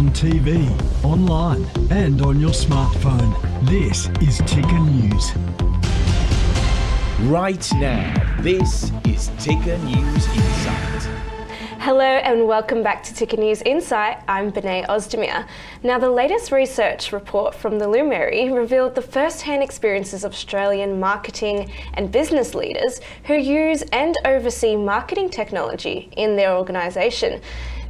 on TV, online, and on your smartphone. This is Ticker News. Right now, this is Ticker News Insight. Hello and welcome back to Ticker News Insight. I'm Benay Ozdemir. Now, the latest research report from the Luminary revealed the first-hand experiences of Australian marketing and business leaders who use and oversee marketing technology in their organisation.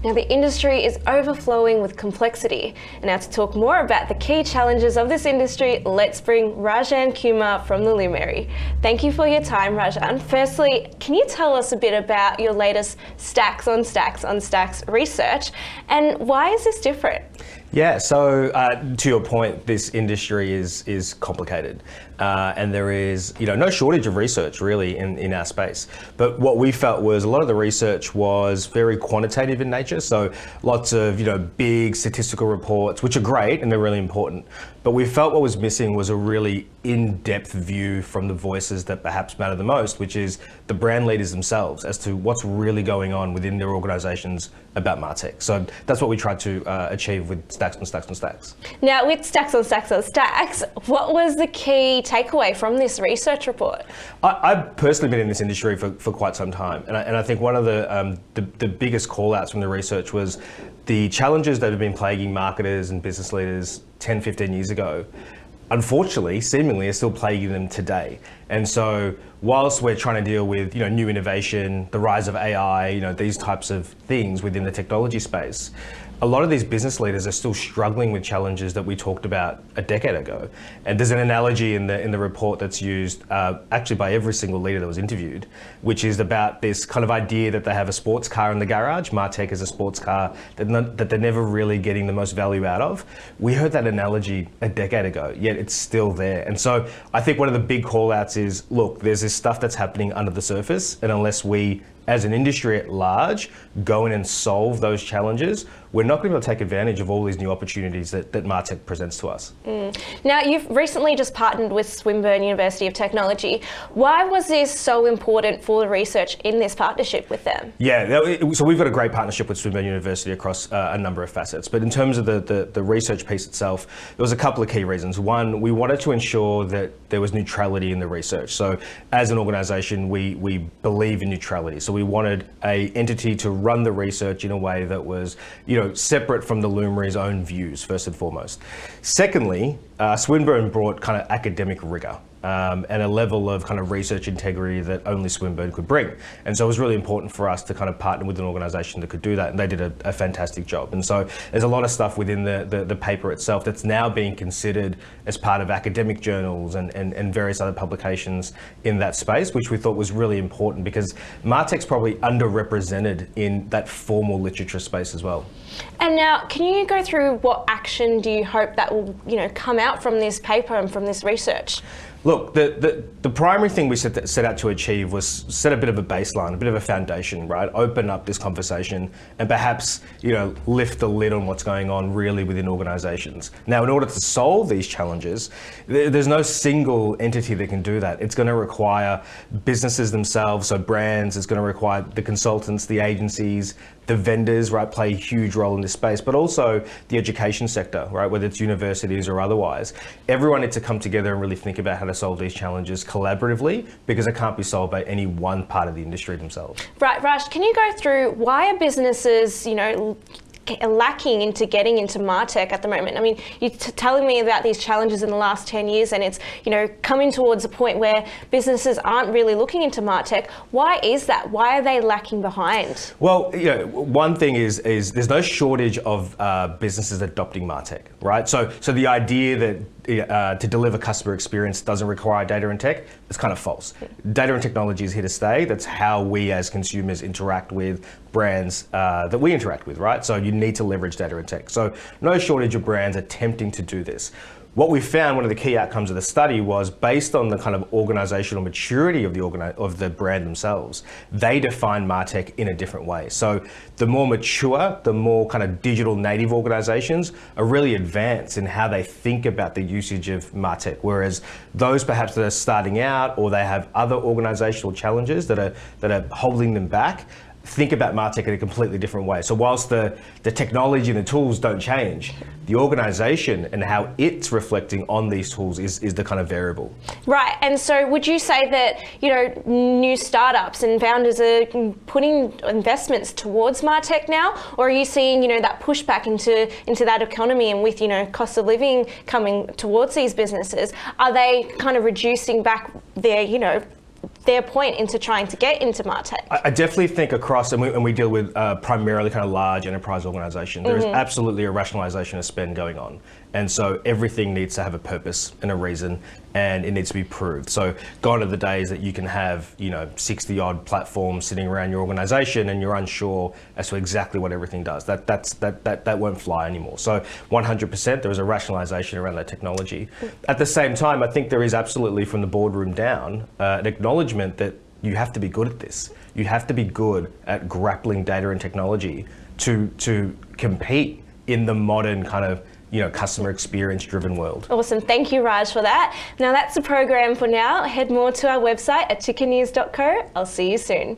Now, the industry is overflowing with complexity. And now to talk more about the key challenges of this industry, let's bring Rajan Kumar from the Luminary. Thank you for your time, Rajan. Firstly, can you tell us a bit about your latest stacks on stacks research, and why is this different? Yeah, so to your point, this industry is complicated, and there is no shortage of research really in our space. But what we felt was a lot of the research was very quantitative in nature. So lots of big statistical reports, which are great and they're really important. But we felt what was missing was a really in-depth view from the voices that perhaps matter the most, which is the brand leaders themselves, as to what's really going on within their organisations about MarTech. So that's what we tried to achieve with stacks on stacks on stacks. Now, with stacks on stacks on stacks, what was the key takeaway from this research report? I've personally been in this industry for quite some time, and I think one of the biggest call-outs from the research was the challenges that have been plaguing marketers and business leaders 10, 15 years ago, unfortunately, seemingly are still plaguing them today. And so whilst we're trying to deal with new innovation, the rise of AI, these types of things within the technology space, a lot of these business leaders are still struggling with challenges that we talked about a decade ago. And there's an analogy in the report that's used actually by every single leader that was interviewed, which is about this kind of idea that they have a sports car in the garage. MarTech is a sports car that they're never really getting the most value out of. We heard that analogy a decade ago, yet it's still there. And so I think one of the big call outs is, look, there's this stuff that's happening under the surface, and unless we as an industry at large go in and solve those challenges, we're not going to be able to take advantage of all these new opportunities that MarTech presents to us. Now, you've recently just partnered with Swinburne University of Technology. Why was this so important for the research in this partnership with them? Yeah, so we've got a great partnership with Swinburne University across a number of facets. But in terms of the research piece itself, there was a couple of key reasons. One, we wanted to ensure that there was neutrality in the research. So as an organisation, we believe in neutrality. So we wanted an entity to run the research in a way that was, separate from the Luminary's own views, first and foremost. Secondly, Swinburne brought kind of academic rigour. And a level of kind of research integrity that only Swinburne could bring. And so it was really important for us to kind of partner with an organisation that could do that, and they did a fantastic job. And so there's a lot of stuff within the paper itself that's now being considered as part of academic journals and various other publications in that space, which we thought was really important because MarTech's probably underrepresented in that formal literature space as well. And now, can you go through what action do you hope that will come out from this paper and from this research? Look, the primary thing we set out to achieve was set a bit of a baseline, a bit of a foundation, right? Open up this conversation and perhaps, lift the lid on what's going on really within organisations. Now, in order to solve these challenges, there's no single entity that can do that. It's going to require businesses themselves, so brands, it's going to require the consultants, the agencies, the vendors, right, play a huge role in this space, but also the education sector, right, whether it's universities or otherwise. Everyone needs to come together and really think about how to solve these challenges collaboratively, because it can't be solved by any one part of the industry themselves. Right, Raj, can you go through why are businesses, lacking into getting into MarTech at the moment? I mean, you're telling me about these challenges in the last 10 years and it's, coming towards a point where businesses aren't really looking into MarTech. Why is that? Why are they lacking behind? Well, one thing is there's no shortage of businesses adopting MarTech, right? So the idea that to deliver customer experience doesn't require data and tech, it's kind of false. Data and technology is here to stay. That's how we as consumers interact with brands that we interact with, right? So you need to leverage data and tech. So no shortage of brands attempting to do this. What we found, one of the key outcomes of the study was based on the kind of organizational maturity of the brand themselves, they define MarTech in a different way. So the more mature, the more kind of digital native organizations are really advanced in how they think about the usage of MarTech, whereas those perhaps that are starting out or they have other organizational challenges that are holding them back think about MarTech in a completely different way. So whilst the technology and the tools don't change, the organisation and how it's reflecting on these tools is the kind of variable. Right, and so would you say that, you know, new startups and founders are putting investments towards MarTech now, or are you seeing, you know, that pushback into that economy, and with, you know, cost of living coming towards these businesses, are they kind of reducing back their, you know, their point into trying to get into MarTech? I definitely think across, and we deal with primarily kind of large enterprise organisations, there is absolutely a rationalisation of spend going on. And so everything needs to have a purpose and a reason, and it needs to be proved. So gone are the days that you can have, you know, 60 odd platforms sitting around your organisation and you're unsure as to exactly what everything does. That won't fly anymore. So 100% there is a rationalisation around that technology. At the same time, I think there is absolutely, from the boardroom down, an acknowledgement that you have to be good at this. You have to be good at grappling data and technology to compete in the modern kind of, you know, customer experience driven world. Awesome, thank you Raj for that. Now that's the program for now. Head more to our website at tickernews.co. I'll see you soon.